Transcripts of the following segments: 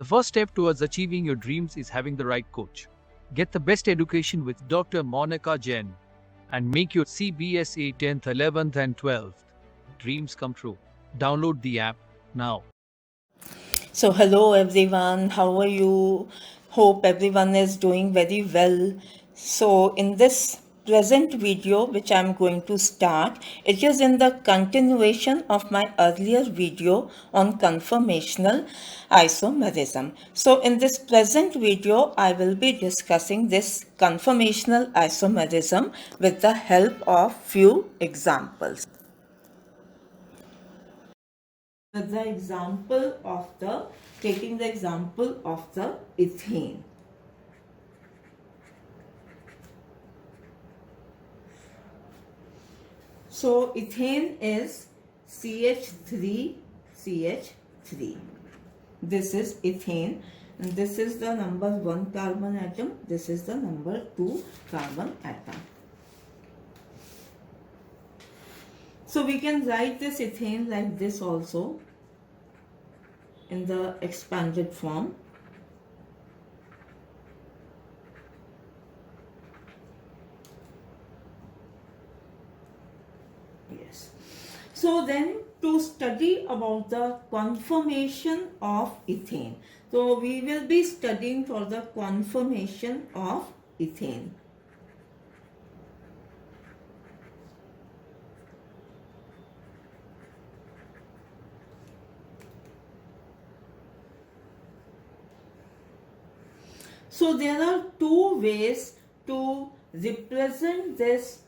The first step towards achieving your dreams is having the right coach. Get the best education with Dr. Monica Jain and make your CBSE 10th, 11th, and 12th dreams come true. Download the app now. So, hello everyone, how are you? Hope everyone is doing very well. So, in this present video, which I'm going to start, it is in the continuation of my earlier video on conformational isomerism. So, in this present video, I will be discussing this conformational isomerism with the help of few examples. With the example of taking the example of the ethane. So ethane is CH3CH3. This is ethane, and this is the number 1 carbon atom, this is the number 2 carbon atom. So we can write this ethane like this also in the expanded form. Yes. So then, to study about the conformation of ethane. So we will be studying for the conformation of ethane. So there are two ways to represent these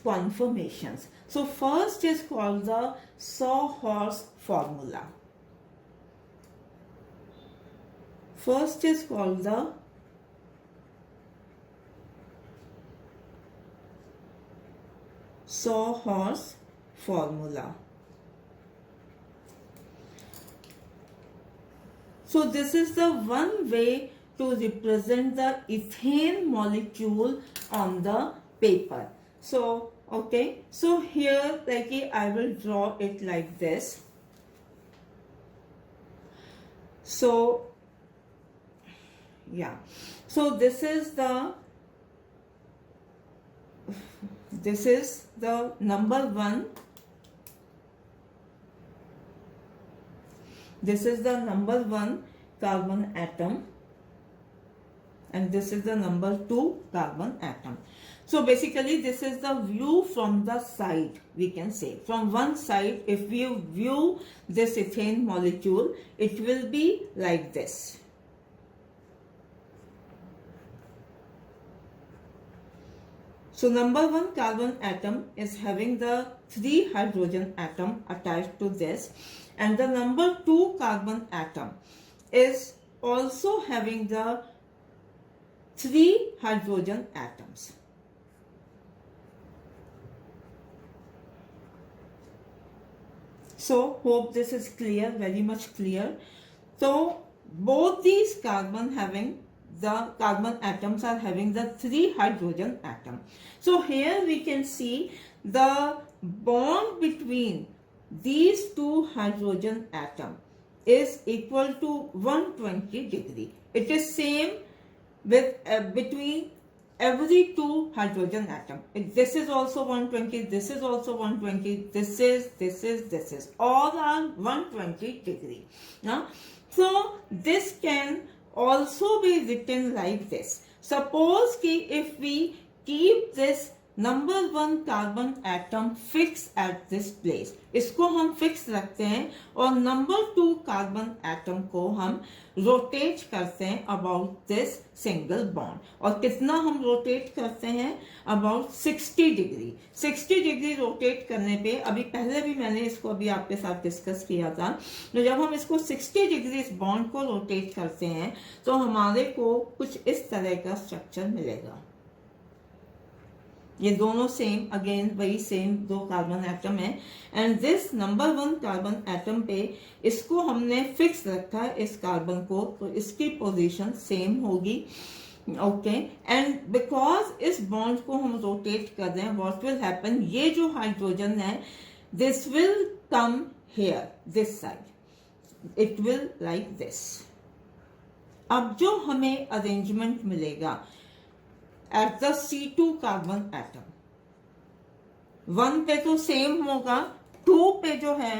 conformations. So first is called the Sawhorse formula. First is called the Sawhorse formula. So this is the one way to represent the ethane molecule on the paper. So, okay, so here like I will draw it like this. So, yeah, so this is the number 1. This is the number 1 carbon atom, and this is the number 2 carbon atom. So basically this is the view from the side, we can say. From one side, if we view this ethane molecule, it will be like this. So number 1 carbon atom is having the 3 hydrogen atom attached to this, and the number 2 carbon atom is also having the 3 hydrogen atoms. So hope this is clear, very much clear. So both these carbon atoms are having the 3 hydrogen atom. So here we can see the bond between these 2 hydrogen atom is equal to 120 degree. It is same with between every 2 hydrogen atom. This is also 120, this is also 120, this is all are 120 degree. Now, so this can also be written like this. Suppose कि if we keep this number 1 carbon atom fix at this place, इसको हम fix रखते हैं और number 2 carbon atom को हम rotate करते हैं अबाउट दिस सिंगल बॉन्ड. और कितना हम रोटेट करते हैं? About 60 degree. 60 डिग्री रोटेट करने पे, अभी पहले भी मैंने इसको अभी आपके साथ डिस्कस किया था, तो जब हम इसको 60 डिग्री इस बॉन्ड को रोटेट करते हैं तो हमारे को कुछ इस तरह का स्ट्रक्चर मिलेगा. ये दोनों सेम, अगेन वही सेम 2 कार्बन एटम है, and this number 1 carbon atom पे इसको हमने फिक्स रखा है इस कार्बन को, तो इसकी पोजीशन सेम होगी. ओके, एंड बिकॉज इस बॉन्ड को हम रोटेट कर रहे हैं, व्हाट विल हैपन, ये जो हाइड्रोजन है this will come here this side, it will like this. अब जो हमें अरेंजमेंट मिलेगा at the C2 carbon atom, 1 पे तो सेम होगा, 2 पे जो है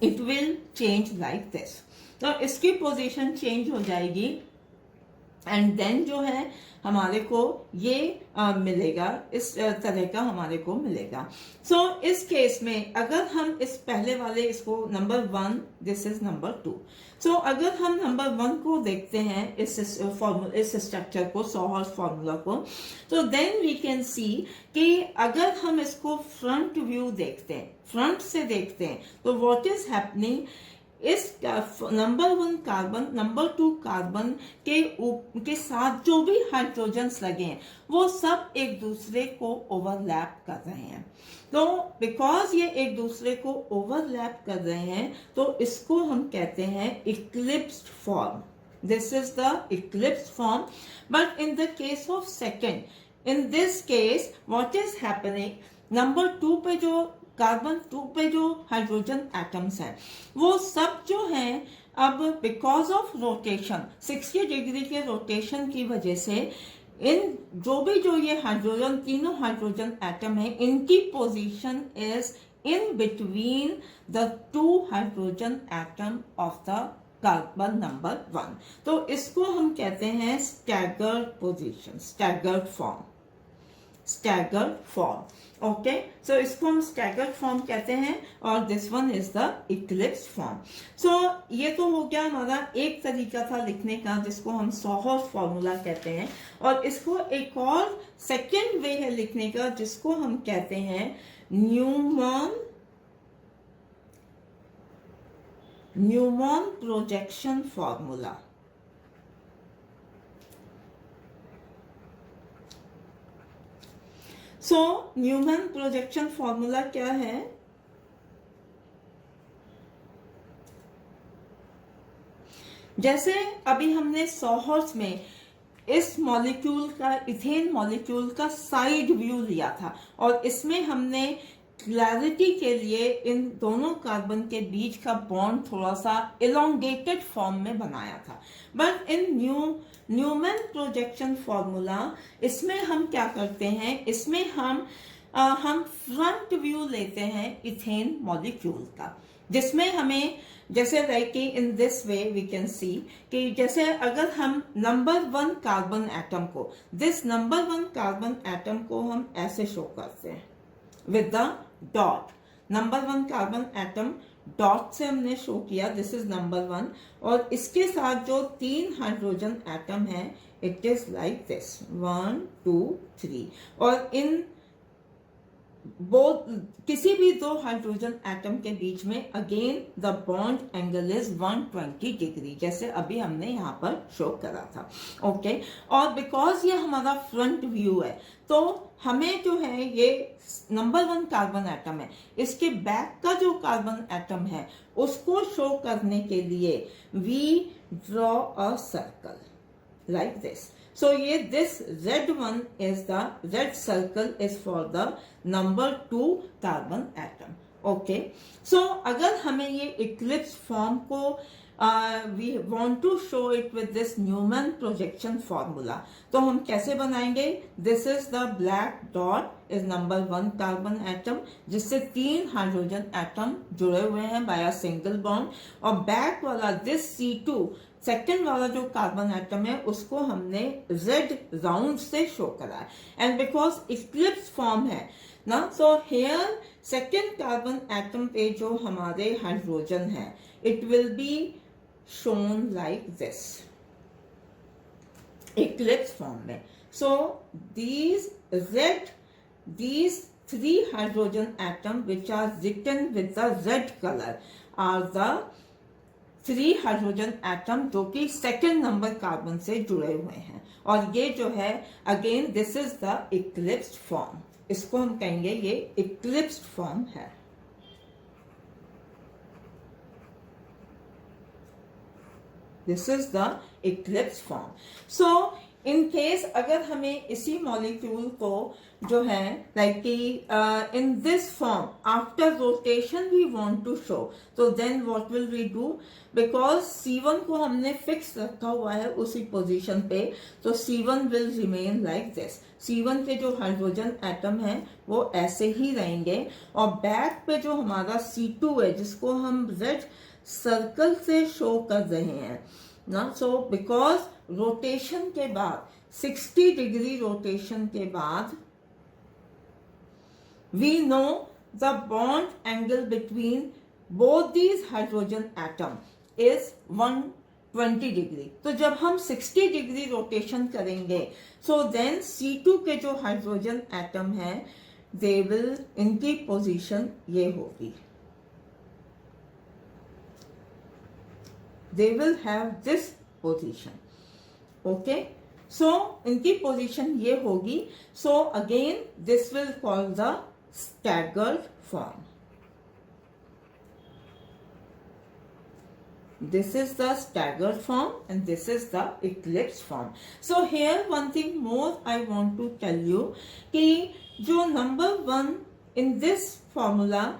it will change like this, तो इसकी पोजीशन चेंज हो जाएगी एंड देन जो है हमारे को ये मिलेगा, इस तरह का हमारे को मिलेगा। सो इस केस में अगर हम इस पहले वाले इसको नंबर 1, दिस इज नंबर 2, सो अगर हम नंबर 1 को देखते हैं इस स्ट्रक्चर को, सॉहर्स फॉर्मूला को, तो देन वी कैन सी कि अगर हम इसको फ्रंट व्यू देखते हैं, फ्रंट से देखते हैं, तो व्हाट इज हैपनिंग, इस नंबर 1 कार्बन, नंबर 2 कार्बन के साथ जो भी हाइड्रोजन्स लगे हैं वो सब एक दूसरे को ओवरलैप कर रहे हैं। तो बिकॉज ये एक दूसरे को ओवरलैप कर रहे हैं तो इसको हम कहते हैं eclipsed form. This is the eclipsed form. But in the case of second, in this case what is happening, number 2 पे जो कार्बन 2 पे जो हाइड्रोजन एटम्स हैं वो सब जो हैं अब बिकॉज ऑफ रोटेशन, 60 डिग्री के रोटेशन की वजह से इन जो ये हाइड्रोजन, तीनों हाइड्रोजन एटम है, इनकी position is in between the 2 hydrogen atom of the carbon number 1। तो इसको हम कहते हैं staggered position, staggered form, staggered form. Okay, so इसको हम स्टैगर्ड फॉर्म कहते हैं और this one is the eclipse form. So ये तो हो गया हमारा एक तरीका था लिखने का जिसको हम सॉहर्स फॉर्मूला कहते हैं, और इसको एक और सेकेंड वे है लिखने का जिसको हम कहते हैं न्यूमैन प्रोजेक्शन फॉर्मूला। सो न्यूमैन प्रोजेक्शन फॉर्मूला क्या है, जैसे अभी हमने सॉहर्स में इस मॉलिक्यूल का, इथेन मॉलिक्यूल का साइड व्यू लिया था और इसमें हमने क्लैरिटी के लिए इन दोनों कार्बन के बीच का बॉन्ड थोड़ा सा इलोंगेटेड फॉर्म में बनाया था। But in Newman projection formula, इसमें हम क्या करते हैं, इसमें हम फ्रंट व्यू लेते हैं इथेन मॉलिक्यूल का, जिसमें हमें जैसे लाइक कि in this way we can see कि जैसे अगर हम नंबर 1 कार्बन एटम को, दिस नंबर 1 कार्बन एटम को हम ऐसे शो करते हैं with the dot, number 1 carbon atom dot से हमने शो किया, दिस इज नंबर 1, और इसके साथ जो 3 हाइड्रोजन एटम है इट इज लाइक दिस 1 2 3, और इन बोथ किसी भी 2 हाइड्रोजन एटम के बीच में again the bond angle is 120 degree, जैसे अभी हमने यहाँ पर शो करा था। ओके, और बिकॉज ये हमारा फ्रंट व्यू है तो हमें जो है ये नंबर 1 कार्बन एटम है, इसके बैक का जो कार्बन एटम है उसको शो करने के लिए we draw a circle like this. So ये this red one is the red circle is for the number 2 carbon atom. Okay. So अगर हमें ये eclipse form को we want to show it with this Newman projection formula, तो हम कैसे बनाएंगे? This is the black dot is number 1 carbon atom जिससे 3 hydrogen atom जुड़े हुए हैं by a single bond, और बैक वाला this C2 सेकेंड वाला जो कार्बन एटम है उसको हमने रेड राउंड से शो करा है, एंड बिकॉज इक्लिप्स फॉर्म है ना, so here second carbon atom पे जो हमारे हाइड्रोजन है it will be shown like this eclipse form में। सो these 3 hydrogen atom which are written with the red color are the 3 hydrogen atom जो कि second number carbon से जुड़े हुए हैं, और ये जो है again this is the eclipsed form, इसको हम कहेंगे ये इक्लिप्स्ड फॉर्म है। This is the eclipse form. So in case अगर हमें इसी मॉलिक्यूल को जो है लाइक कि in this form after rotation we want to show, तो then what will we do, because C1 को हमने फिक्स रखा हुआ है उसी पोजीशन पे, तो C1 will remain like this. C1 के जो हाइड्रोजन एटम है वो ऐसे ही रहेंगे, और बैक पे जो हमारा C2 है जिसको हम रेड सर्कल से शो कर रहे हैं ना, सो बिकॉज रोटेशन के बाद 60 डिग्री रोटेशन के बाद we know the bond angle between both these hydrogen atom is 120 degree. तो जब हम 60 डिग्री रोटेशन करेंगे, so then C2 के जो हाइड्रोजन एटम है they will, इनकी पोजीशन ये होगी, they will have this position, okay, so इनकी पोजीशन ये होगी, so again this will call the staggered form. This is the staggered form and this is the eclipse form. So here one thing more I want to tell you कि जो number 1 in this formula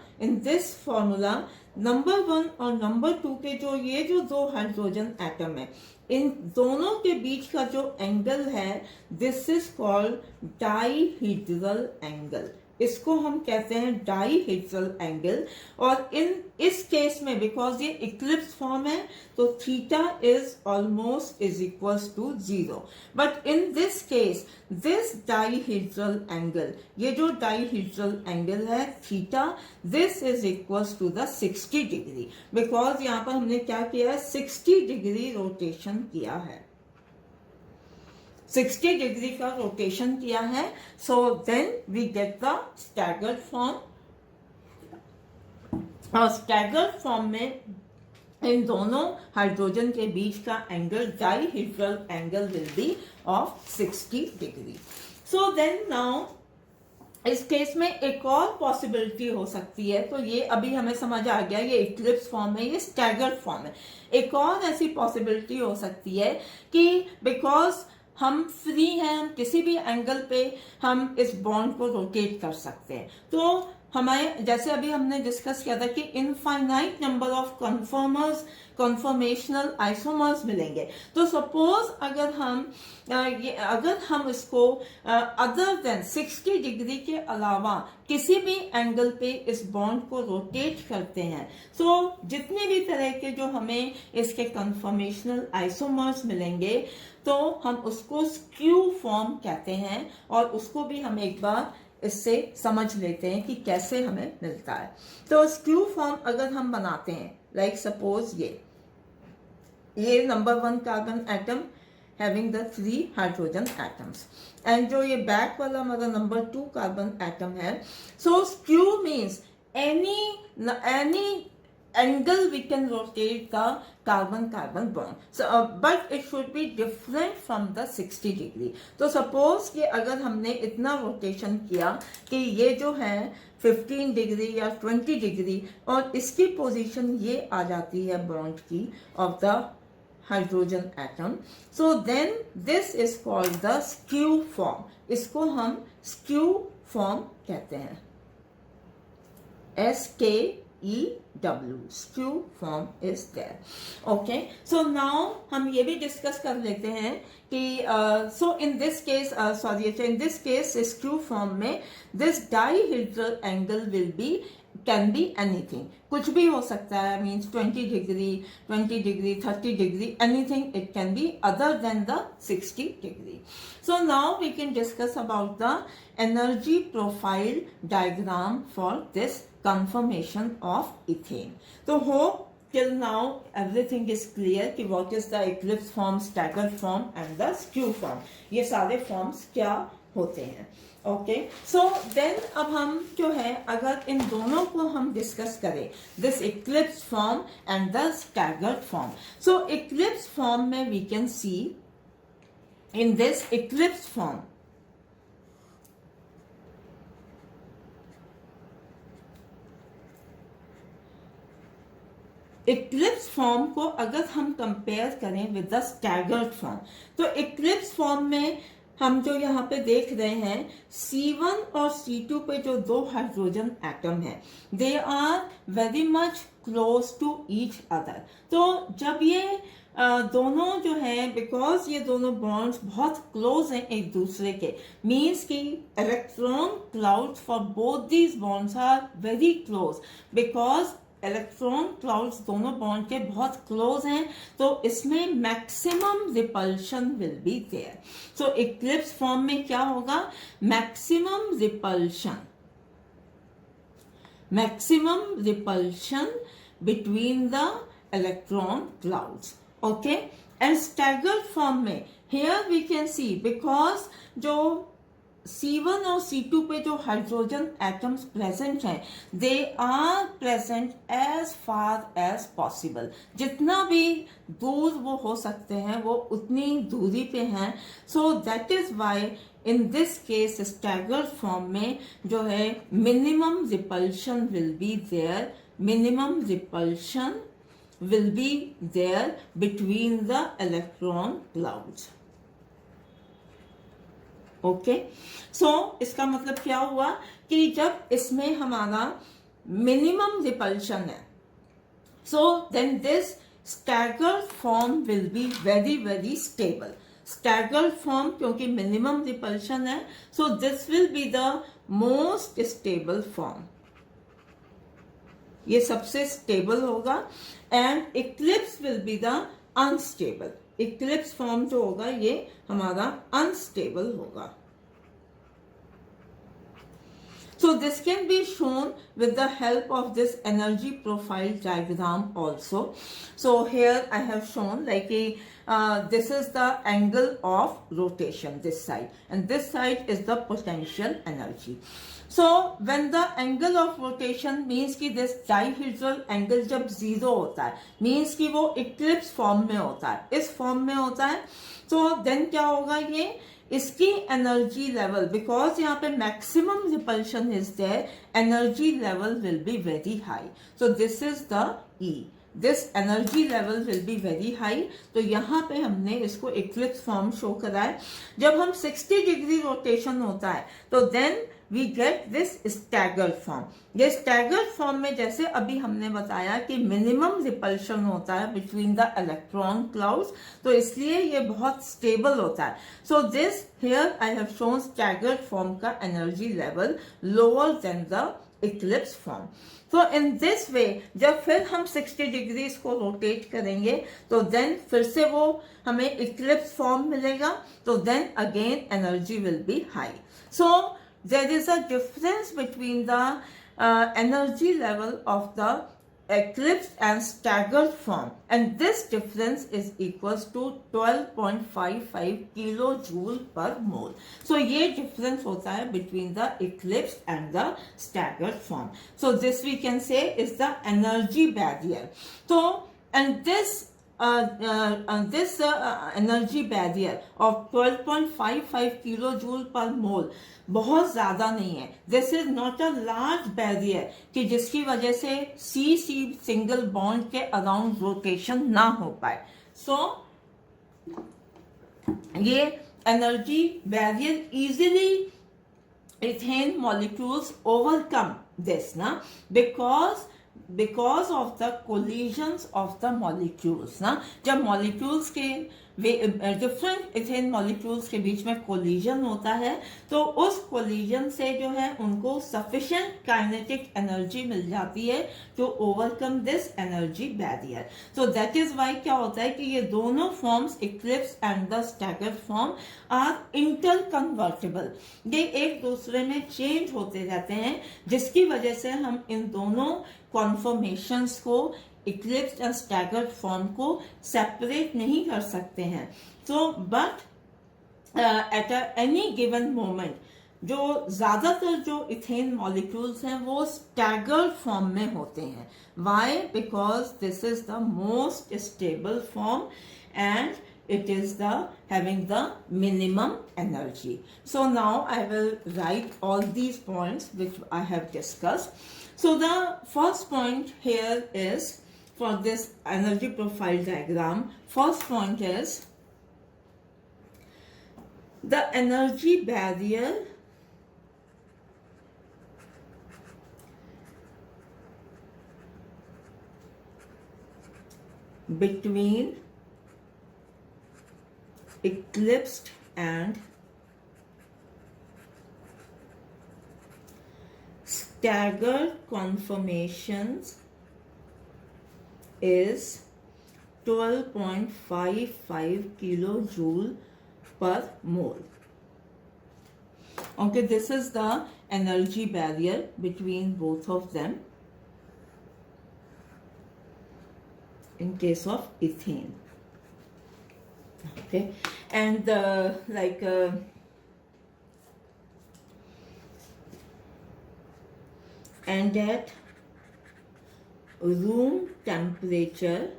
number 1 और number 2 के जो ये जो दो hydrogen atom है, इन दोनों के बीच का जो एंगल है this is called dihedral angle, इसको हम कहते हैं डाईहेड्रल एंगल। और इस केस में बिकॉज ये इक्लिप्स फॉर्म है तो theta is almost is equals to 0, but in this case this dihedral angle, ये जो डाईहेड्रल एंगल है theta, this is equals to the 60 degree, because यहाँ पर हमने क्या किया है 60 डिग्री रोटेशन किया है, 60 डिग्री का रोटेशन किया है, so then we get the staggered form. और स्टैगर्ड फॉर्म में इन दोनों हाइड्रोजन के बीच का angle dihedral angle will be of 60 degree. So then now इस केस में एक और पॉसिबिलिटी हो सकती है, तो ये अभी हमें समझ आ गया ये इक्लिप्स फॉर्म है, ये स्टैगर्ड फॉर्म है। एक और ऐसी पॉसिबिलिटी हो सकती है कि बिकॉज हम फ्री हैं, हम किसी भी एंगल पे हम इस बॉन्ड को रोटेट कर सकते हैं, तो हमें जैसे अभी हमने डिस्कस किया था कि infinite number of conformational isomers मिलेंगे। तो सपोज अगर हम इसको अदर देन 60 डिग्री के अलावा किसी भी एंगल पे इस बॉन्ड को रोटेट करते हैं, तो जितने भी तरह के जो हमें इसके कन्फॉर्मेशनल आइसोमर्स मिलेंगे तो हम उसको स्क्यू फॉर्म कहते हैं, और उसको भी हम एक बार इससे समझ लेते हैं कि कैसे हमें मिलता है। तो स्क्यू फॉर्म अगर हम बनाते हैं लाइक सपोज ये number 1 carbon atom having the 3 hydrogen atoms, and जो ये बैक वाला हमारा नंबर 2 कार्बन एटम है, so skew means any angle we can rotate the carbon bond, so but it should be different from the 60 degree। तो suppose कि अगर हमने इतना रोटेशन किया कि ये जो है 15 डिग्री या 20 डिग्री और इसकी पोजीशन ये आ जाती है बॉन्ड की of the hydrogen atom, so then this is called the skew form, इसको हम स्क्यू फॉर्म कहते हैं, SKEW, skew form is there, okay। So now हम ये भी डिस्कस कर लेते हैं कि so in this case in this case skew form में this dihedral angle will be can be anything, कुछ भी हो सकता है, means 20 degree 30 degree anything, it can be other than the 60 degree। So now we can discuss about the energy profile diagram for this conformation of ethane। तो hope till now everything is clear कि what is the eclipse form, staggered form and the skew form, ये सारे forms क्या होते हैं, okay. सो देन अब हम जो है अगर इन दोनों को हम डिस्कस करें, this eclipse form and the staggered form. So eclipse form में we can see in this eclipse form eclipse form को अगर हम कंपेयर करें विद द स्टैगर्ड फॉर्म, तो इक्लिप्स फॉर्म में हम जो यहाँ पे देख रहे हैं C1 और C2 पे जो दो हाइड्रोजन एटम है, they are very much close to each other. तो जब ये दोनों जो है, बिकॉज ये दोनों बॉन्ड्स बहुत क्लोज हैं एक दूसरे के, मीन्स कि electron clouds for both these bonds are very close, because electron clouds दोनों बॉन्ड के बहुत क्लोज हैं, तो इसमें maximum repulsion will be there. So eclipse form में क्या होगा, maximum repulsion between the electron clouds, okay. And staggered form में here we can see, because जो C1 और C2 पे जो हाइड्रोजन एटम्स प्रेजेंट हैं, they are present as far as possible, जितना भी दूर वो हो सकते हैं वो उतनी दूरी पे हैं। So that is why in this case staggered form में जो है minimum repulsion will be there, between the electron clouds, okay. So इसका मतलब क्या हुआ कि जब इसमें हमारा मिनिमम रिपल्शन है, so then this staggered form will be very very stable. Staggered form क्योंकि मिनिमम रिपल्शन है, so this will be the most stable form, ये सबसे स्टेबल होगा। And eclipse will be the unstable, eclipse form जो होगा ये हमारा unstable होगा। So this can be shown with the help of this energy profile diagram also. So here I have shown like this is the angle of rotation, this side, and this side is the potential energy. So when the angle of rotation means कि this dihedral angle जब zero होता है, means कि वो eclipse form में होता है, इस form में होता है, so then क्या होगा, ये इसकी एनर्जी लेवल, बिकॉज यहाँ पे maximum repulsion is there, energy level will be very high. So this is the E, this energy level will be very high. तो यहाँ पे हमने इसको इक्लिप्स फॉर्म शो करा है। जब हम 60 डिग्री रोटेशन होता है तो then we get this staggered form. ये स्टैगर्ड फॉर्म में जैसे अभी हमने बताया कि मिनिमम रिपल्शन होता है बिटवीन द इलेक्ट्रॉन क्लाउड्स, तो इसलिए ये बहुत स्टेबल होता है। So this here I have shown staggered form का energy level lower than the eclipse form. तो इन दिस वे जब फिर हम 60 डिग्रीज को रोटेट करेंगे तो देन फिर से वो हमें इक्लिप्स फॉर्म मिलेगा, तो then again energy will be high. So there is a difference between the energy level of the eclipsed and staggered form, and this difference is equals to 12.55 kilojoule per mole. So ये difference होता है between the eclipsed and the staggered form. So this we can say is the energy barrier. So and this energy barrier of 12.55 kilojoule per mole बहुत ज्यादा नहीं है। This is not a large barrier कि जिसकी वजह से C single bond के around rotation ना हो पाए। सो ये energy barrier easily ethane molecules overcome this ना, because of the collisions of the molecules ना, जब molecules के डिफरेंट इथेन मॉलिक्यूल्स के बीच में कोलिजन होता है तो उस कोलिजन से जो है उनको सफिशिएंट काइनेटिक एनर्जी मिल जाती है to overcome this energy barrier. So that is why क्या होता है कि ये दोनों forms eclipse and the staggered form are inter convertible, ये एक दूसरे में चेंज होते रहते हैं, जिसकी वजह से हम इन दोनों कॉन्फॉर्मेशंस को इक्लिप्स एंड स्टैगर्ड फॉर्म को सेपरेट नहीं कर सकते हैं। So but at any given moment जो ज्यादातर जो इथेन मॉलिक्यूल्स हैं वो स्टैगर्ड फॉर्म में होते हैं। Why? Because this is the most stable form and it is the having the minimum energy. So now I will write all these points which I have discussed. So the first point here is for this energy profile diagram. First point is the energy barrier between eclipsed and staggered conformations is 12.55 kilojoule per mole. Okay, this is the energy barrier between both of them in case of ethane. Okay, and and at room temperature,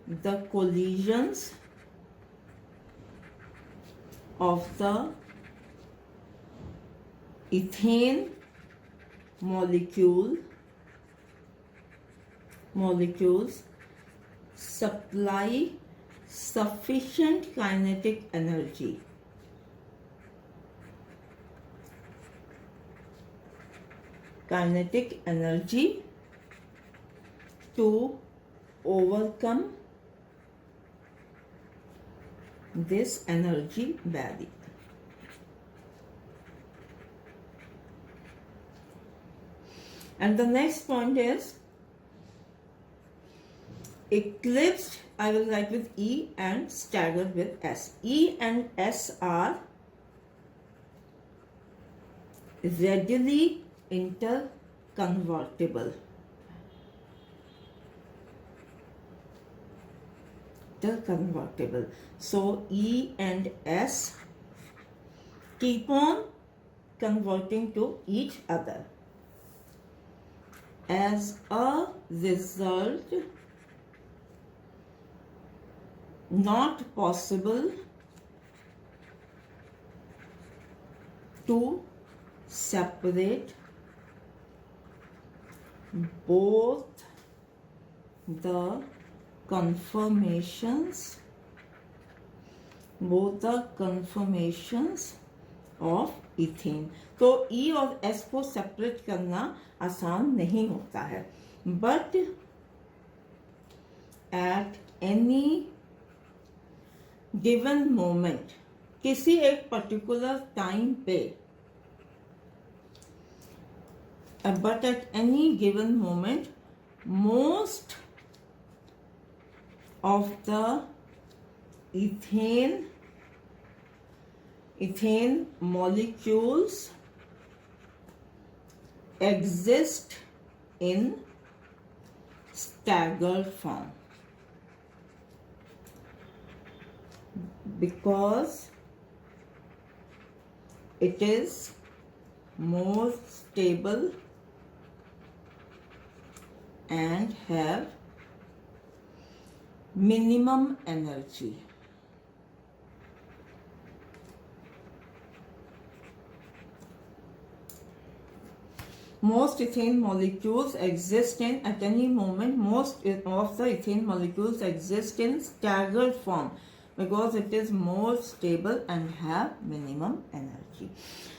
the collisions of the ethane molecules supply sufficient kinetic energy to overcome this energy barrier. And the next point is eclipsed, I will write with E and staggered with S. E and S are readily interconvertible. So E and S keep on converting to each other. As a result, not possible to separate both the conformations of ethane. तो E और S को separate करना आसान नहीं होता है, but at any given moment, किसी एक पर्टिकुलर टाइम पे, but at any given moment most of the ethane molecules exist in staggered form because it is more stable and have minimum energy. Most ethane molecules exist in, at any moment, most of the ethane molecules exist in staggered form because it is more stable and have minimum energy.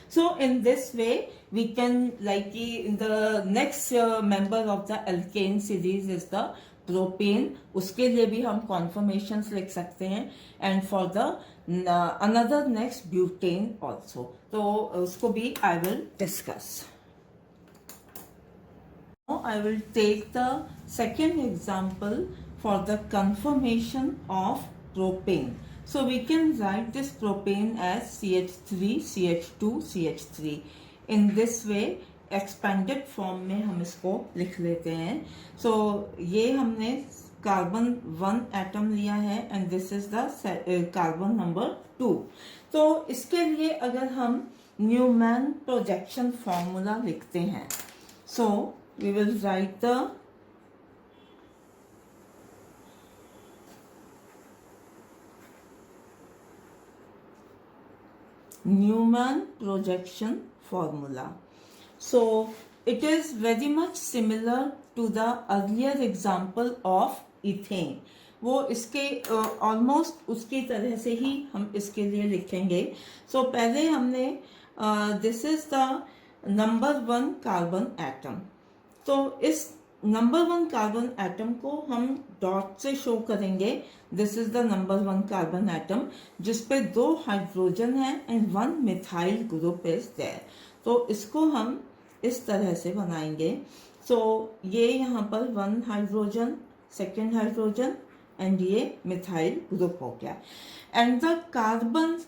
So in this way, we can, like in the next member of the alkane series is the propane. उसके लिए भी हम conformations लिख सकते हैं, and for the another next butane also. तो उसको भी I will discuss. Now I will take the second example for the conformation of propane. So we can write this propane as CH3, CH2, CH3. In this way, expanded form में हम इसको लिख लेते हैं. So ये हमने carbon 1 atom लिया है and this is the carbon number 2. तो इसके लिए अगर हम न्यूमैन प्रोजेक्शन फॉर्मूला लिखते हैं, so we will write the Newman projection formula. So it is very much similar to the earlier example of ethane. वो इसके ऑलमोस्ट उसकी तरह से ही हम इसके लिए लिखेंगे. सो पहले हमने this is the number 1 carbon atom. तो इस नंबर 1 कार्बन एटम को हम डॉट से शो करेंगे. This is the number 1 carbon atom जिसपे 2 हाइड्रोजन है and 1 methyl group is there. तो इसको हम इस तरह से बनाएंगे. सो ये यहाँ पर 1 हाइड्रोजन, सेकेंड हाइड्रोजन एंड ये मिथाइल ग्रुप हो गया. And the carbon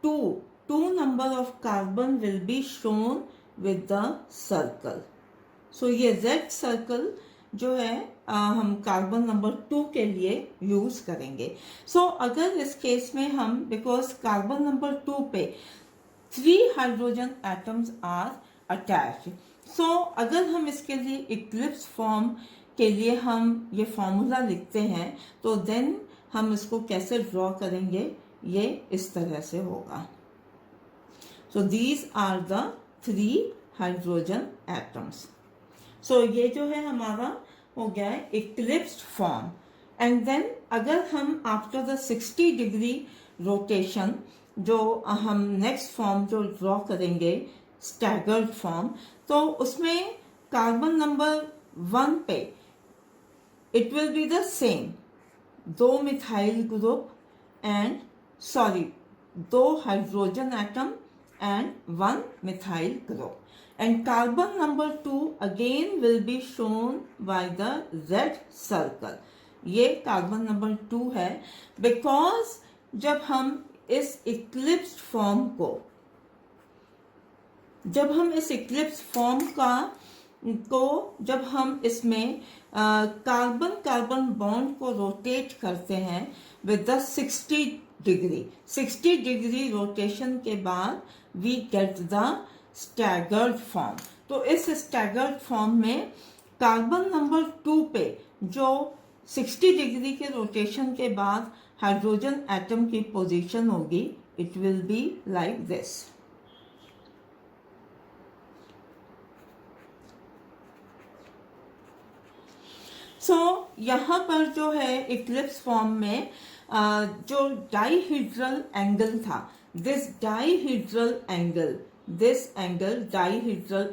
two number of carbon will be shown with the circle. So ये रेड सर्कल जो है हम कार्बन नंबर 2 के लिए यूज करेंगे. सो अगर इस केस में हम, बिकॉज कार्बन नंबर 2 पे 3 हाइड्रोजन एटम्स आर अटैच्ड, सो अगर हम इसके लिए इक्लिप्स फॉर्म के लिए हम ये फॉर्मूला लिखते हैं तो देन हम इसको कैसे ड्रॉ करेंगे, ये इस तरह से होगा. So these are the 3 hydrogen atoms. So ये जो है हमारा हो गया है इक्लिप्स्ड फॉर्म. एंड देन अगर हम आफ्टर द 60 डिग्री रोटेशन जो हम नेक्स्ट फॉर्म जो ड्रॉ करेंगे स्टैगर्ड फॉर्म, तो उसमें कार्बन नंबर 1 पे it will be the same, 2 methyl group and 2 hydrogen atom and 1 methyl group. And carbon number 2 again will be shown by the red circle. ये carbon number 2 है because जब हम इस eclipsed form को, जब हम इसमें कार्बन बॉन्ड को रोटेट करते हैं विद द 60 डिग्री रोटेशन के बाद we get the staggered form. तो इस स्टैगर्ड फॉर्म में कार्बन नंबर 2 पे जो 60 डिग्री के रोटेशन के बाद हाइड्रोजन एटम की पोजीशन होगी, it will be like this. So यहाँ पर जो है इक्लिप्स फॉर्म में जो डाइहीड्रल एंगल था, this dihedral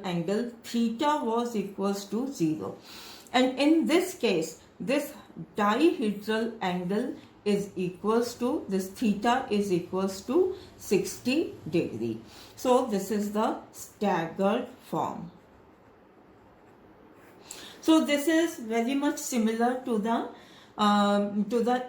angle theta was equals to 0. And in this case this dihedral angle is equals to, this theta is equals to 60 degree. So this is the staggered form. So this is very much similar to the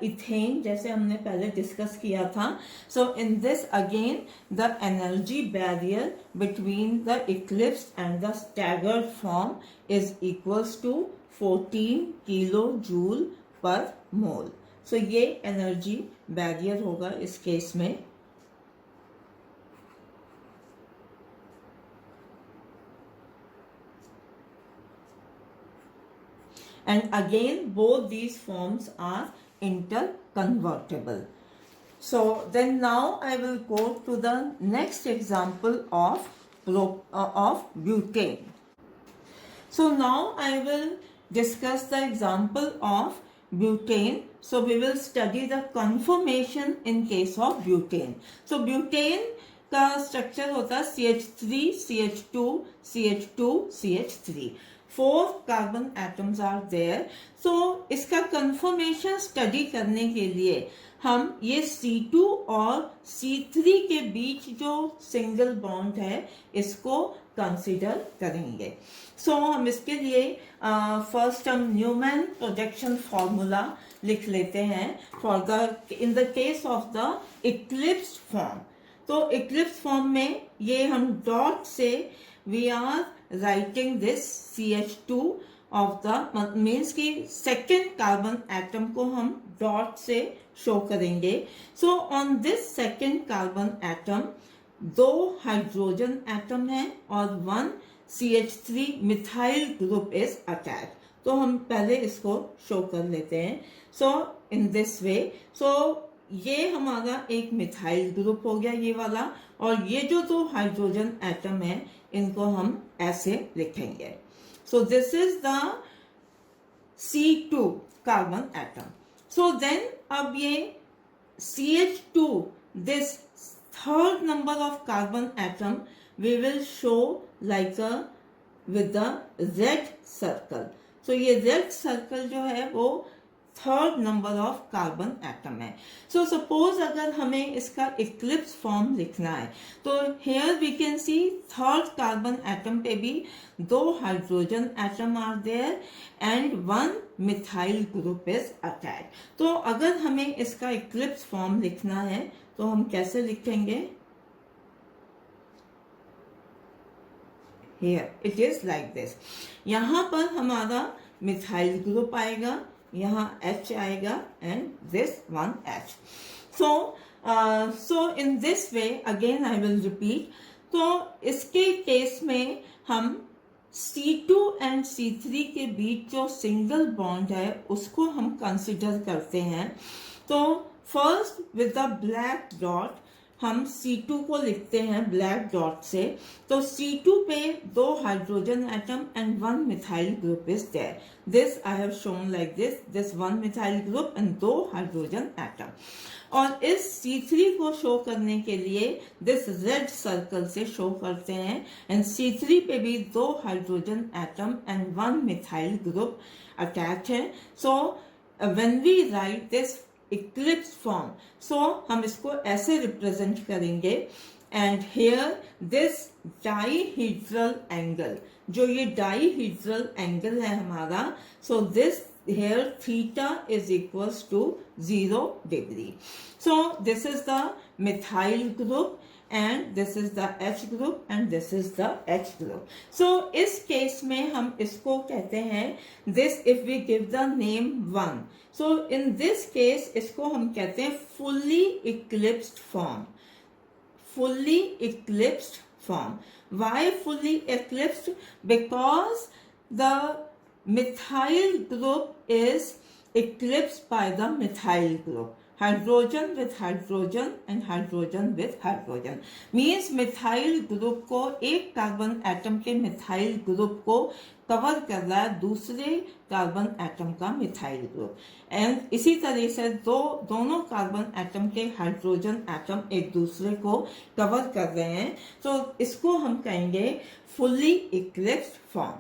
ethane जैसे हमने पहले discuss किया था. So in this again the energy barrier between the eclipsed and the staggered form is equals to 14 kilojoule per mole. So ये energy barrier होगा इस case में. And again both these forms are interconvertible. So then now I will go to the next example of butane. So now I will discuss the example of butane. So we will study the conformation in case of butane. So butane का structure होता है CH3, CH2, CH2, CH3. 4 carbon atoms are there. So इसका conformation study करने के लिए हम ये C2 और C3 के बीच जो सिंगल बॉन्ड है इसको कंसीडर करेंगे. सो हम इसके लिए फर्स्ट हम न्यूमैन प्रोजेक्शन फॉर्मूला लिख लेते हैं for the in the case of the eclipsed form. तो इक्लिप्स फॉर्म में ये हम डॉट से we are writing this CH2 of the means की सेकेंड कार्बन एटम को हम डॉट से शो करेंगे. So on this second carbon atom 2 hydrogen atom है और 1 CH3 methyl group is attach. तो हम पहले इसको शो कर लेते हैं. सो इन दिस वे, सो ये हमारा एक मिथाइल ग्रुप हो गया ये वाला, और ये जो 2 हाइड्रोजन एटम है इनको हम ऐसे लिखेंगे. So this is the C2 carbon atom. So then अब ये CH2, this third number of carbon atom, we will show like a with the red circle. So ये red circle जो है वो third number of carbon atom है. So suppose अगर हमें इसका इक्लिप्स फॉर्म लिखना है तो here we can see third carbon atom पे भी 2 hydrogen atom are there and 1 methyl group is attached. तो अगर हमें इसका इक्लिप्स फॉर्म लिखना है तो हम कैसे लिखेंगे? Here it is like this. यहाँ पर हमारा मिथाइल ग्रुप आएगा, यहाँ H आएगा and this one H. So in this way again I will repeat. तो इसके केस में हम C2 एंड C3 के बीच जो सिंगल बॉन्ड है उसको हम कंसिडर करते हैं. तो first with the black dot हम C2 को लिखते हैं ब्लैक डॉट से. तो C2 पे 2 hydrogen atom and 1 methyl group is there. This I have shown like this 1 methyl group and 2 hydrogen atom. और इस C3 को शो करने के लिए दिस रेड सर्कल से शो करते हैं एंड C3 पे भी 2 hydrogen atom and 1 methyl group attach है. So when we write this eclipse form, so हम इसको ऐसे रिप्रेजेंट करेंगे and here this dihedral angle, जो ये डाईहेड्रल एंगल है हमारा, so this here theta is equals to 0 degree. So this is the methyl group and this is the H group and this is the H group. So इस case में हम इसको कहते हैं this if we give the name 1. So in this case इसको हम कहते हैं fully eclipsed form. Fully eclipsed form. Why fully eclipsed? Because the methyl group is eclipsed by the methyl group. Hydrogen with hydrogen and hydrogen with hydrogen. Means methyl group को एक carbon atom के methyl group को cover कर रहा है दूसरे carbon atom का methyl group. And इसी तरह से दोनों कार्बन एटम के हाइड्रोजन एटम एक दूसरे को कवर कर रहे हैं. तो इसको हम कहेंगे फुल्ली इक्लिप्स्ड फॉर्म.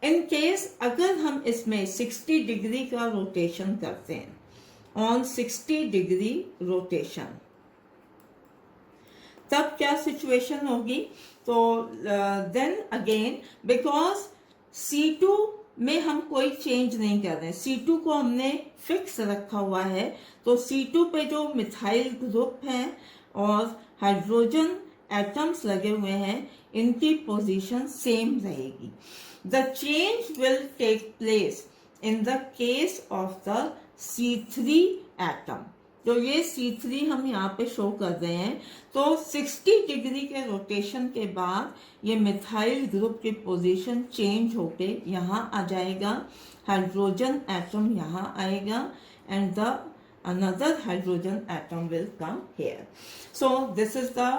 इन केस अगर हम इसमें 60 डिग्री का रोटेशन करते हैं, ऑन 60 डिग्री रोटेशन, तब क्या सिचुएशन होगी? तो देन अगेन बिकॉज C2 में हम कोई चेंज नहीं कर रहे हैं, C2 को हमने फिक्स रखा हुआ है. तो C2 पे जो मिथाइल ग्रुप है और हाइड्रोजन एटम्स लगे हुए हैं इनकी पोजीशन सेम रहेगी. The change will take place in the case of the C3 atom. तो ये C3 हम यहाँ पे शो कर रहे हैं. तो 60 डिग्री के रोटेशन के बाद ये मिथाइल ग्रुप की पोजीशन चेंज होके यहाँ आ जाएगा, हाइड्रोजन एटम यहाँ आएगा and the another hydrogen atom will come here. So this is the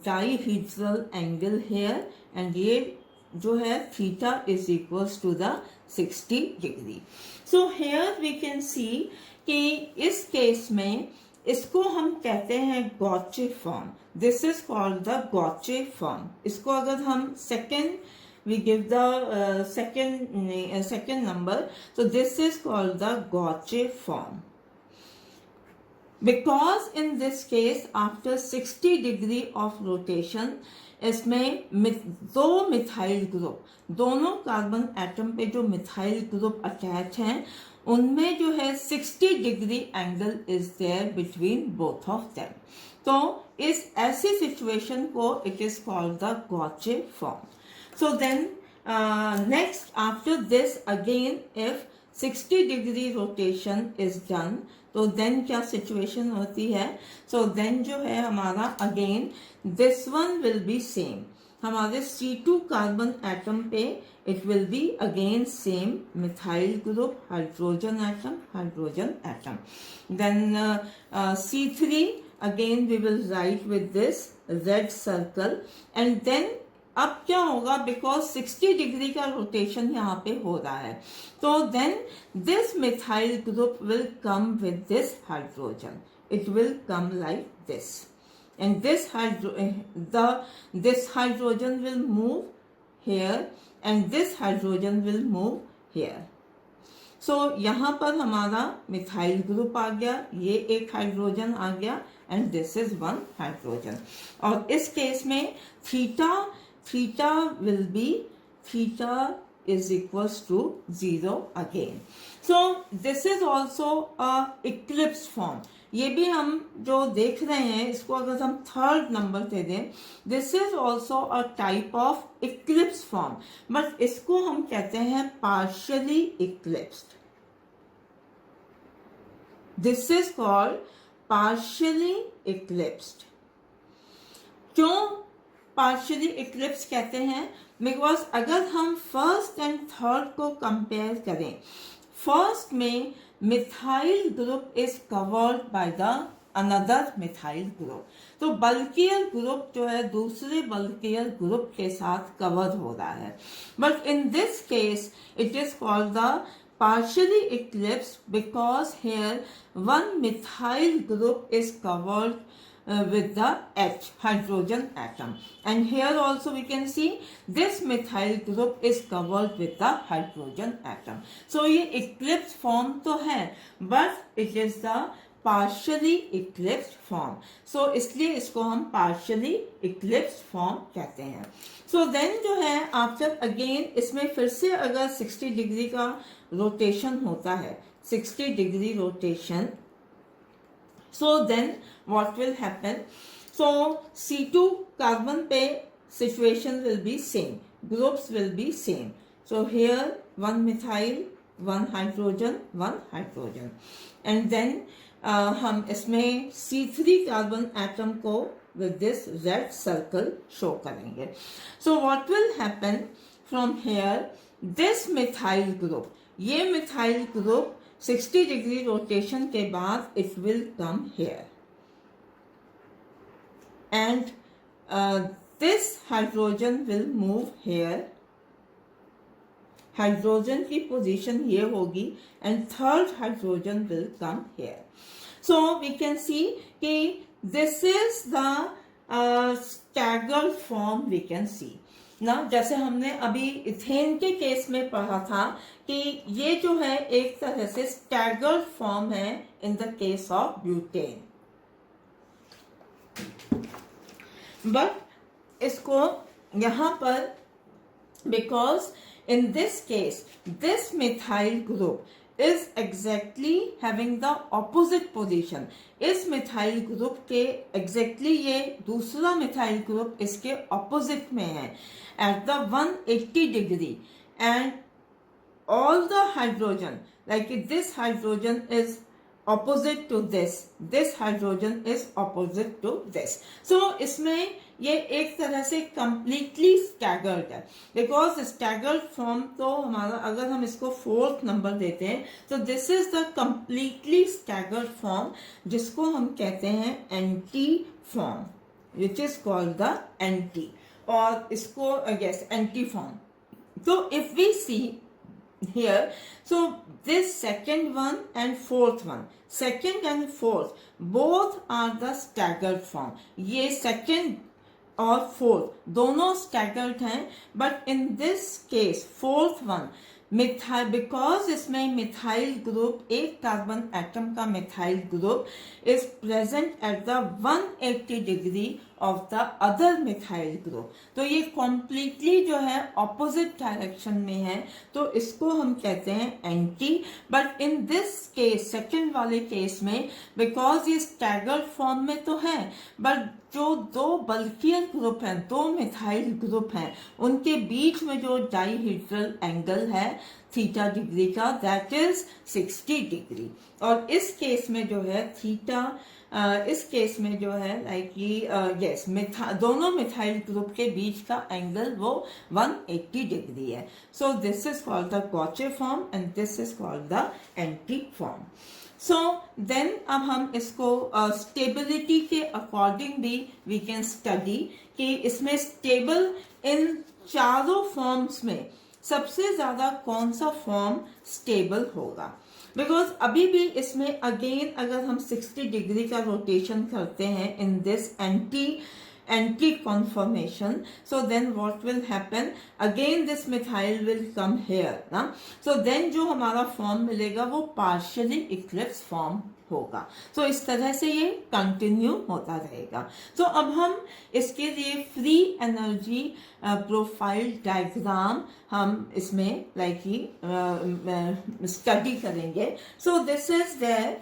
dihedral angle here and ये जो है theta is equals to the 60 degree. So here we can see कि इस केस में इसको हम कहते हैं गॉचे form. This is called the gauche form. इसको अगर हम second we give the second number, so this is called the Gauche form. Because in this case after 60 degree of rotation इसमें दो मिथाइल ग्रुप, दोनों कार्बन एटम पे जो methyl group attach हैं उनमें जो है 60 degree angle is there between both of them. तो इस ऐसी सिचुएशन को it is called the gauche form. So then next after this again if 60 degree rotation is done, तो देन क्या सिचुएशन होती है? सो देन जो है हमारा again this one will be same. हमारे C2 कार्बन एटम पे it will be again same methyl group, hydrogen atom. Then C3 again we will write with this red circle and then अब क्या होगा, because 60 degree का rotation यहाँ पे हो रहा है, तो then this methyl group will come with this hydrogen, it will come like this, and this hydrogen will move here and this hydrogen will move here. So यहाँ पर हमारा मिथाइल ग्रुप आ गया, ये एक हाइड्रोजन आ गया and this is one hydrogen. और इस case में theta will be theta is equals to 0 again. So this is also a eclipse form. ये भी हम जो देख रहे हैं इसको अगर हम थर्ड नंबर दे दें, this is also a type of Eclipse form, but इसको हम कहते हैं partially eclipsed. This is called partially eclipsed. क्यों पार्शियली इक्लिप्स कहते हैं? बिकॉज अगर हम फर्स्ट एंड थर्ड को कंपेयर करें, फर्स्ट में methyl group is covered by the another methyl group, तो बल्कियल ग्रुप जो है दूसरे बल्कियल ग्रुप के साथ कवर हो रहा है. But in this case it is called the partially eclipsed because here one methyl group is covered with the H hydrogen atom, and here also we can see this methyl group is covered with the hydrogen atom. So ये eclipse form तो है, but it is the partially eclipsed form. So इसलिए इसको हम partially eclipsed form कहते हैं. So then जो है after again इसमें फिर से अगर 60 डिग्री का रोटेशन होता है, 60 degree rotation, so then what will happen? So C2 carbon पे situation will be same, groups will be same. So here one methyl, one hydrogen, and then हम इसमें C3 कार्बन एटम को with this red circle show करेंगे. So what will happen from here? This methyl group, ये methyl group 60 degree rotation के बाद it will come here, and this hydrogen will move here. Hydrogen की position ये होगी and third hydrogen will come here. So we can see कि this is the staggered form we can see ना. जैसे हमने अभी इथेन के case में पढ़ा था कि ये जो है एक तरह से स्टैगर्ड फॉर्म है इन the case of butane, but इसको यहां पर because in this case this methyl group is exactly having the opposite position. इस मिथाइल ग्रुप के exactly ये दूसरा मिथाइल ग्रुप इसके opposite में है at the 180 degree, and all the hydrogen like this hydrogen is opposite to this hydrogen is opposite to this. So इसमें ये एक तरह से completely staggered है, because staggered form तो हमारा अगर हम इसको फोर्थ नंबर देते हैं तो this is the completely staggered form जिसको हम कहते हैं anti form, which is called the anti, और इसको yes anti form. So if we see here, so this second one and fourth one, second and fourth both are the staggered form. ये second और fourth दोनों staggered हैं, but in this case fourth one methyl, because इसमें methyl group एक carbon atom का methyl group is present at the 180 degree of the other methyl group, तो ये completely जो है ऑपोजिट डायरेक्शन में है, तो इसको हम कहते हैं anti. But in this case second वाले केस में बिकॉज ये स्टैगर्ड फॉर्म में तो है, बट जो दो बल्कियल ग्रुप हैं, दो मिथाइल ग्रुप हैं, उनके बीच में जो डाइहेड्रल एंगल है थीटा डिग्री का, दैट इज 60 डिग्री. और इस केस में जो है थीटा, इस केस में जो है लाइक यस दोनों मिथाइल ग्रुप के बीच का एंगल वो 180 डिग्री है. So this is called the gauche form and this is called the anti form. सो देन अब हम इसको स्टेबिलिटी के अकॉर्डिंग भी वी कैन स्टडी कि इसमें स्टेबल इन चारों फॉर्म्स में सबसे ज्यादा कौन सा फॉर्म स्टेबल होगा। बिकॉज अभी भी इसमें अगेन अगर हम 60 डिग्री का रोटेशन करते हैं in this anti conformation, so then what will happen, again this methyl will come here ना, so then जो हमारा फॉर्म मिलेगा वो partially eclipse फॉर्म होगा। so इस तरह से ये कंटिन्यू होता रहेगा। so अब हम इसके लिए फ्री एनर्जी प्रोफाइल डायग्राम हम इसमें लाइक ही स्टडी करेंगे। so this is their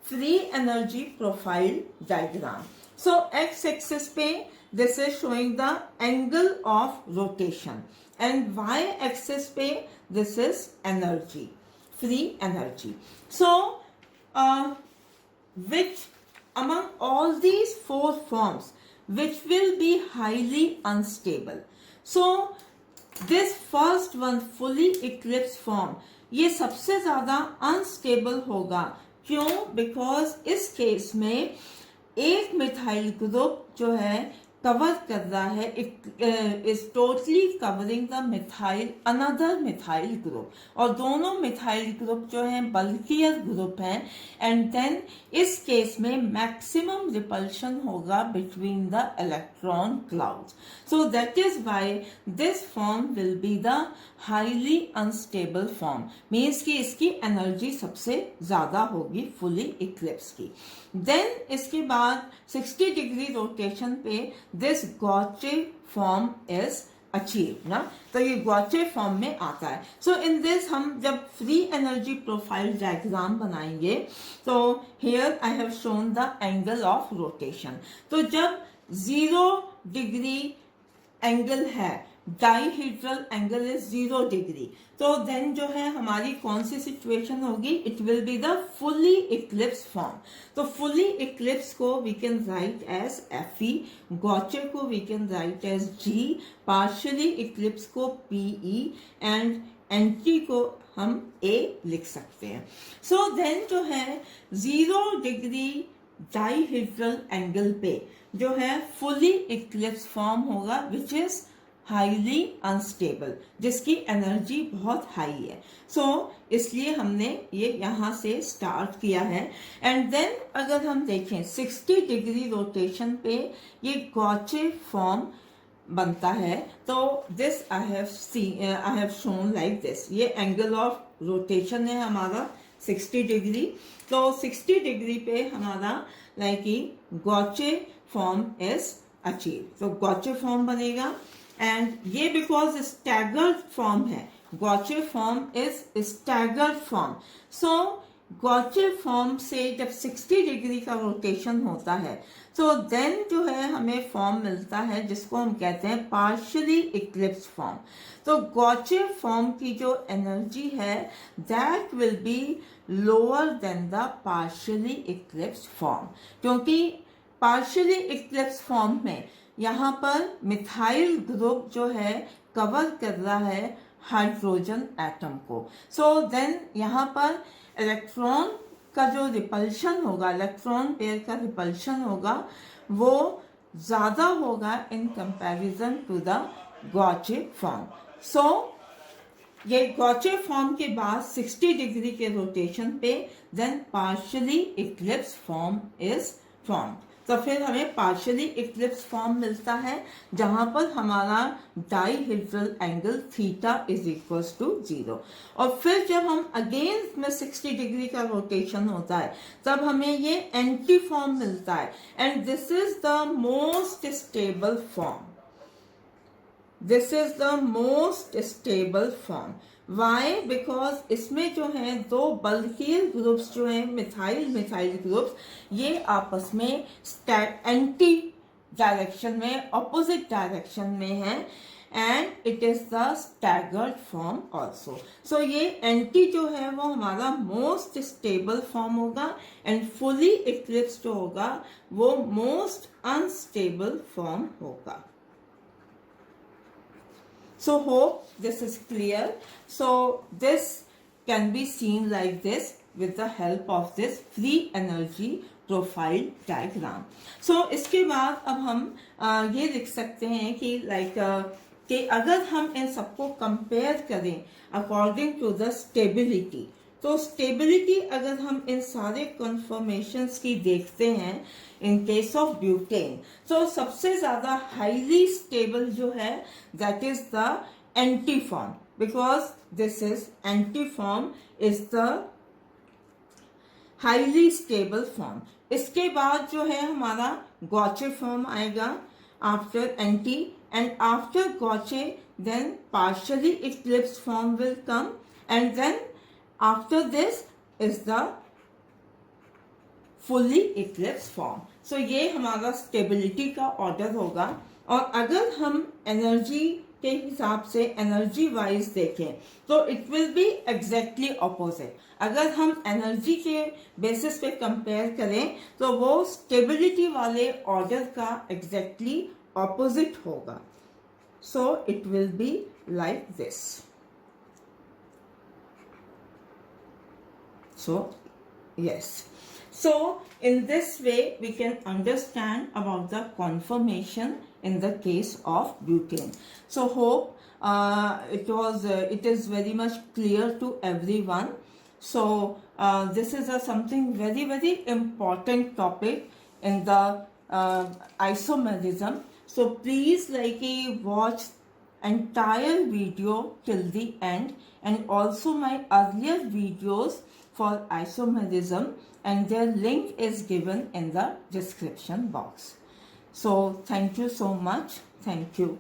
free energy profile diagram। So x axis पे this is showing the angle of rotation and y axis पे this is energy, free energy। So which among all these four forms which will be highly unstable? So this first one fully eclipsed form ये सबसे ज्यादा unstable होगा। क्यों? Because इस case में एक methyl group जो है कवर कर रहा है, is totally covering the methyl another methyl group, और दोनों मिथाइल ग्रुप जो हैं बल्कियर ग्रुप हैं, एंड देन इस केस में मैक्सिमम रिपल्शन होगा between the electron clouds. So that is why this form will be the highly unstable form, means कि इसकी एनर्जी सबसे ज्यादा होगी फुली इक्लिप्स की। देन इसके बाद 60 डिग्री रोटेशन पे दिस गॉचे फॉर्म इज अचीव ना, तो ये गॉचे फॉर्म में आता है। सो इन दिस हम जब फ्री एनर्जी प्रोफाइल डायग्राम बनाएंगे तो here I have shown the angle of rotation. तो जब 0 डिग्री एंगल है, डाईहेड्रल एंगल इज 0 डिग्री, तो देन जो है हमारी कौन सी सिचुएशन होगी, it will be the fully eclipse form. तो फुली इक्लिप्स को we can write as Fe, gauche को we can write as G, partially eclipse को Pe एंड एंटी को हम A लिख सकते हैं। सो देन जो है 0 डिग्री डाईहेड्रल एंगल पे जो है फुली इक्लिप्स फॉर्म होगा विच इज हाईली अनस्टेबल, जिसकी एनर्जी बहुत हाई है। सो इसलिए हमने ये यहाँ से स्टार्ट किया है। एंड देन अगर हम देखें 60 डिग्री रोटेशन पे ये गॉचे फॉर्म बनता है, तो this I have shown like this. ये एंगल ऑफ रोटेशन है हमारा 60 डिग्री, तो 60 डिग्री पे हमारा लाइक गॉचे फॉर्म इज अचीव, तो गॉचे फॉर्म बनेगा। एंड ये बिकॉज स्टैगर्ड फॉर्म है, गॉचे form is staggered form. So गॉचे form से जब 60 डिग्री का रोटेशन होता है तो देन जो है हमें फॉर्म मिलता है जिसको हम कहते हैं पार्शियली इक्लिप्स फॉर्म। तो गॉचे फॉर्म की जो एनर्जी है that will be lower than the partially eclipse form, क्योंकि पार्शियली इक्लिप्स फॉर्म में यहाँ पर मिथाइल ग्रुप जो है कवर कर रहा है हाइड्रोजन एटम को। सो देन यहाँ पर इलेक्ट्रॉन का जो रिपल्शन होगा, इलेक्ट्रॉन पेयर का रिपल्शन होगा, वो ज्यादा होगा in comparison to the gauche form. So ये गॉचे फॉर्म के बाद 60 डिग्री के रोटेशन पे then partially eclipse form is form. तो फिर हमें पार्शियली इक्लिप्स फॉर्म मिलता है जहां पर हमारा dihedral angle theta is equals to 0। और फिर जब हम अगेन में 60 डिग्री का रोटेशन होता है तब हमें ये एंटी फॉर्म मिलता है, and this is the most stable form. This is the most stable form. Why? Because इसमें जो है दो बल्कियर ग्रुप्स जो हैं मिथाइल ग्रुप्स, ये आपस में एंटी डायरेक्शन में, ऑपोजिट डायरेक्शन में है, and it is the staggered form also. So ये एंटी जो है वो हमारा मोस्ट स्टेबल फॉर्म होगा, एंड फुली इक्लिप्स जो होगा वो मोस्ट अनस्टेबल फॉर्म होगा। So hope this is clear. So this can be seen like this. with the help of this free energy profile diagram. So इसके बाद अब हम ये लिख सकते हैं कि कि अगर हम इन सबको कंपेयर करें अकॉर्डिंग टू द स्टेबिलिटी, तो स्टेबिलिटी अगर हम इन सारे कन्फर्मेशंस की देखते हैं इन केस ऑफ ब्यूटेन, तो सबसे ज्यादा हाईली स्टेबल जो है that is the anti form, because this is anti form is the highly stable form. इसके बाद जो है हमारा गॉचे फॉर्म आएगा after anti, and after Gauche then partially eclipsed form will come, and then after this is the fully eclipsed form. So ये हमारा stability का order होगा. और अगर हम एनर्जी के हिसाब से एनर्जी वाइज देखें तो it will B exactly opposite. अगर हम एनर्जी के बेसिस पे कंपेयर करें तो वो स्टेबिलिटी वाले ऑर्डर का एग्जैक्टली opposite होगा. So it will be like this. So yes, so in this way we can understand about the conformation in the case of butane. So hope it is very much clear to everyone. So this is something very very important topic in the isomerism. So please watch entire video till the end, and also my earlier videos for isomerism, and their link is given in the description box. So thank you so much. Thank you.